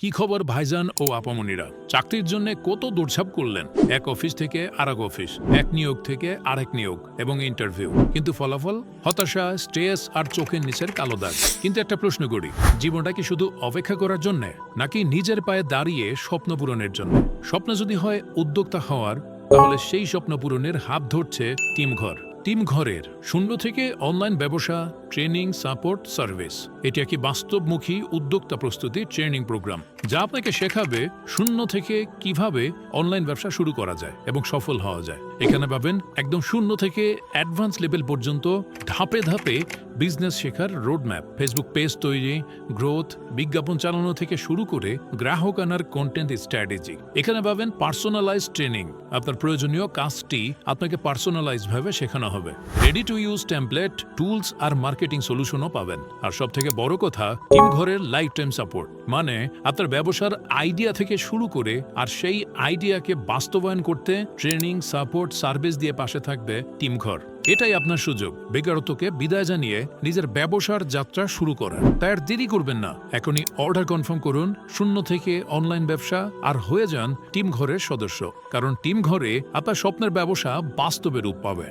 কি খবর ভাইজান ও আপামনিরা? চাকরির জন্য কত দৌড়ঝাঁপ করলেন, এক অফিস থেকে আরেক অফিস, এক নিয়োগ থেকে আরেক নিয়োগ এবং ইন্টারভিউ, কিন্তু ফলাফল হতাশা, স্ট্রেস আর চোখের নিচের কালো দাগ। কিন্তু একটা প্রশ্ন করি, জীবনটা কি শুধু অপেক্ষা করার জন্য, নাকি নিজের পায়ে দাঁড়িয়ে স্বপ্ন পূরণের জন্য? স্বপ্ন যদি হয় উদ্যোক্তা হওয়ার, তাহলে সেই স্বপ্ন পূরণের হাত ধরছে টিমঘর। টিমঘরের শূন্য থেকে অনলাইন ব্যবসা, ট্রেনিং, সাপোর্ট, সার্ভিস। এটি একটি বাস্তবমুখী উদ্যোক্তা প্রস্তুতি ট্রেনিং প্রোগ্রাম, যা আপনাকে শেখাবে শূন্য থেকে কিভাবে অনলাইন ব্যবসা শুরু করা যায় এবং সফল হওয়া যায়। এখানে পাবেন একদম শূন্য থেকে অ্যাডভান্স লেভেল পর্যন্ত ধাপে ধাপে বিজনেস শেখার রোডম্যাপ, ফেসবুক পেজ তৈরি, গ্রোথ, বিজ্ঞাপন চালানো থেকে শুরু করে গ্রাহক আনার কন্টেন্ট স্ট্র্যাটেজি। এখানে পাবেন পার্সোনালাইজ ট্রেনিং, আপনার প্রয়োজনীয় কাজটি আপনাকে পার্সোনালাইজ ভাবে শেখানো হবে। Ready to use template, tools আর মার্কেটিং সলিউশনও পাবেন। আর সব থেকে বড় কথা, টিম ঘরের লাইফ টাইম সাপোর্ট, মানে আপনার ব্যবসার আইডিয়া থেকে শুরু করে আর সেই আইডিয়াকে বাস্তবায়ন করতে ট্রেনিং, সাপোর্ট, সার্ভিস দিয়ে পাশে থাকবে টিম ঘর। এটাই আপনার সুযোগ বেকারত্বকে বিদায় জানিয়ে নিজের ব্যবসার যাত্রা শুরু করার। তাই আর দেরি করবেন না, এখনই অর্ডার কনফার্ম করুন শূন্য থেকে অনলাইন ব্যবসা আর হয়ে যান টিম ঘরের সদস্য। কারণ টিম ঘরে আপনার স্বপ্নের ব্যবসা বাস্তবে রূপ পাবে।